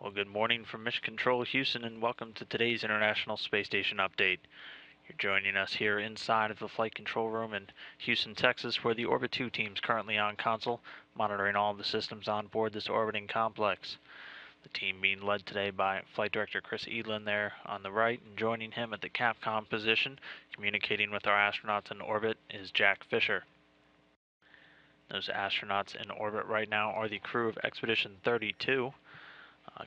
Well, good morning from Mission Control Houston, and welcome to today's International Space Station update. You're joining us here inside of the flight control room in Houston, Texas, where the Orbit 2 team is currently on console, monitoring all of the systems on board this orbiting complex. The team being led today by Flight Director Chris Edlin there on the right, and joining him at the Capcom position, communicating with our astronauts in orbit, is Jack Fisher. Those astronauts in orbit right now are the crew of Expedition 32.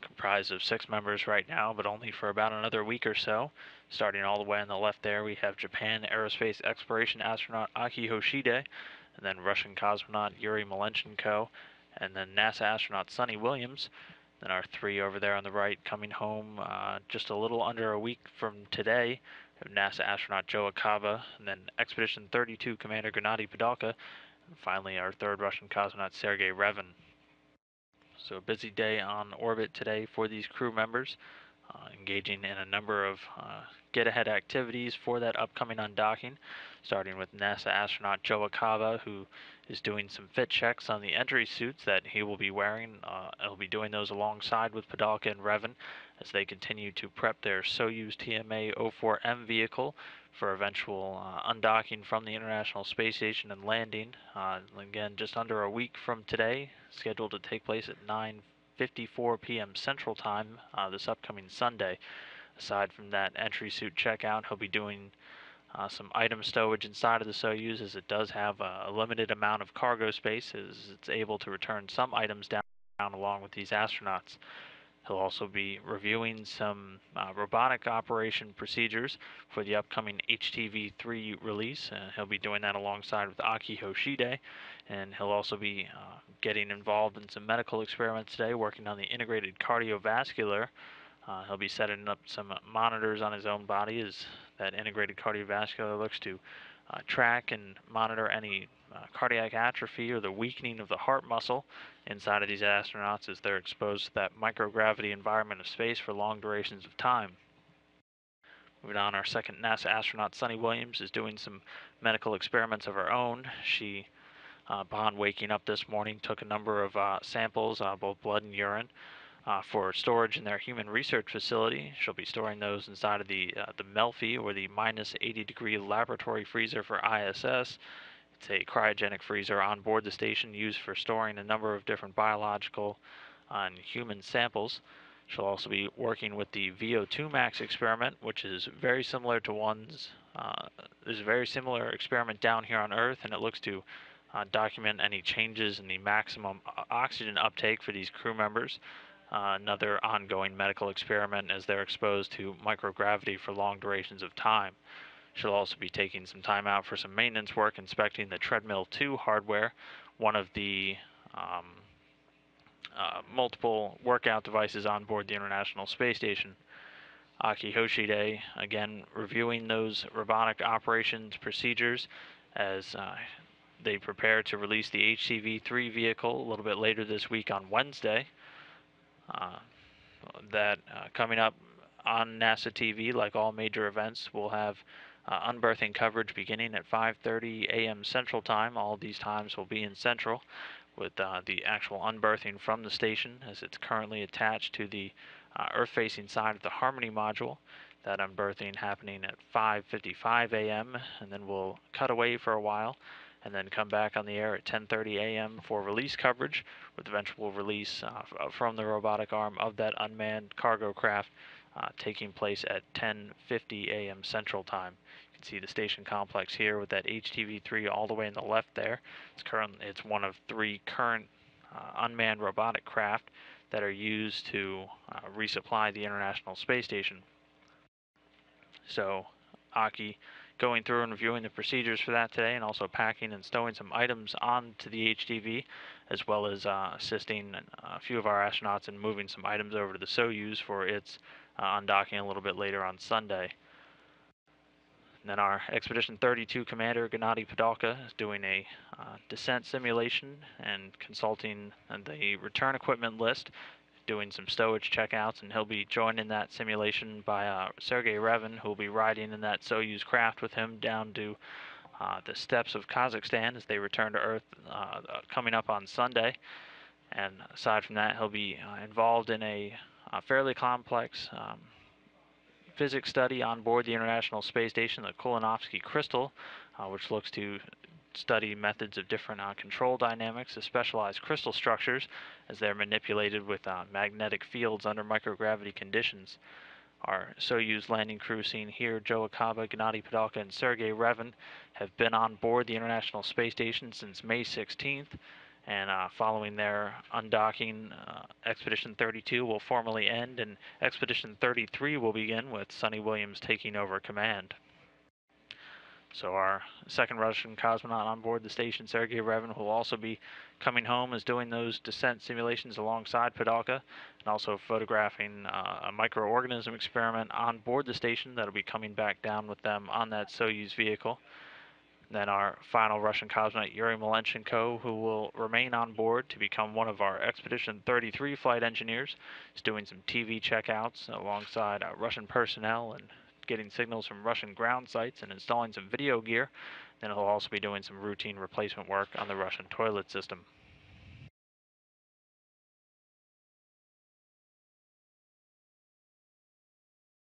Comprised of 6 members right now, but only for about another week or so. Starting all the way on the left there, we have Japan Aerospace Exploration astronaut Aki Hoshide, and then Russian cosmonaut Yuri Malenchenko, and then NASA astronaut Sonny Williams. Then our 3 over there on the right coming home just a little under a week from today. We have NASA astronaut Joe Akava, and then Expedition 32 Commander Gennady Padalka, and finally our 3rd Russian cosmonaut Sergei Revin. So a busy day on orbit today for these crew members, engaging in a number of get-ahead activities for that upcoming undocking, starting with NASA astronaut Joe Akava, who is doing some fit checks on the entry suits that he will be wearing. He'll be doing those alongside with Padalka and Revin as they continue to prep their Soyuz TMA-04M vehicle for eventual undocking from the International Space Station and landing. Again, just under a week from today, scheduled to take place at 9:54 p.m. Central Time this upcoming Sunday. Aside from that entry suit checkout, he'll be doing some item stowage inside of the Soyuz, as it does have a limited amount of cargo space, as it's able to return some items down along with these astronauts. He'll also be reviewing some robotic operation procedures for the upcoming HTV-3 release. He'll be doing that alongside with Aki Hoshide, and he'll also be getting involved in some medical experiments today, working on the integrated cardiovascular. He'll be setting up some monitors on his own body as that integrated cardiovascular looks to track and monitor any cardiac atrophy or the weakening of the heart muscle inside of these astronauts as they're exposed to that microgravity environment of space for long durations of time. Moving on, our 2nd NASA astronaut, Sonny Williams, is doing some medical experiments of her own. She, upon waking up this morning, took a number of samples, both blood and urine, for storage in their human research facility. She'll be storing those inside of the Melfi, or the minus 80-degree laboratory freezer for ISS. It's a cryogenic freezer on board the station used for storing a number of different biological and human samples. She'll also be working with the VO2 max experiment, which is very similar to there's a very similar experiment down here on Earth, and it looks to document any changes in the maximum oxygen uptake for these crew members. Another ongoing medical experiment as they're exposed to microgravity for long durations of time. She'll also be taking some time out for some maintenance work, inspecting the Treadmill 2 hardware, one of the multiple workout devices on board the International Space Station. Aki Hoshide, again, reviewing those robotic operations procedures as they prepare to release the HTV-3 vehicle a little bit later this week on Wednesday. Coming up on NASA TV, like all major events, we'll have unberthing coverage beginning at 5:30 a.m. Central Time. All of these times will be in Central, with the actual unberthing from the station, as it's currently attached to the Earth-facing side of the Harmony module. That unberthing happening at 5:55 a.m., and then we'll cut away for a while, and then come back on the air at 10:30 a.m. for release coverage, with eventual release from the robotic arm of that unmanned cargo craft taking place at 10:50 a.m. Central Time. You can see the station complex here with that HTV-3 all the way in the left there. It's one of 3 current unmanned robotic craft that are used to resupply the International Space Station. So Aki going through and reviewing the procedures for that today, and also packing and stowing some items onto the HTV, as well as assisting a few of our astronauts in moving some items over to the Soyuz for its undocking a little bit later on Sunday. And then our Expedition 32 commander, Gennady Padalka, is doing a descent simulation and consulting the return equipment list, doing some stowage checkouts, and he'll be joined in that simulation by Sergei Revin, who will be riding in that Soyuz craft with him down to the steppes of Kazakhstan as they return to Earth coming up on Sunday. And aside from that, he'll be involved in a fairly complex physics study on board the International Space Station, the Kolonovsky crystal, which looks to study methods of different control dynamics of specialized crystal structures as they're manipulated with magnetic fields under microgravity conditions. Our Soyuz landing crew seen here, Joe Akaba, Gennady Padalka, and Sergei Revin, have been on board the International Space Station since May 16th, and following their undocking, Expedition 32 will formally end, and Expedition 33 will begin, with Sonny Williams taking over command. So our second Russian cosmonaut on board the station, Sergei Revin, will also be coming home as doing those descent simulations alongside Padalka, and also photographing a microorganism experiment on board the station that'll be coming back down with them on that Soyuz vehicle. Then our final Russian cosmonaut, Yuri Malenchenko, who will remain on board to become one of our Expedition 33 flight engineers, is doing some TV checkouts alongside Russian personnel and getting signals from Russian ground sites and installing some video gear. Then he'll also be doing some routine replacement work on the Russian toilet system.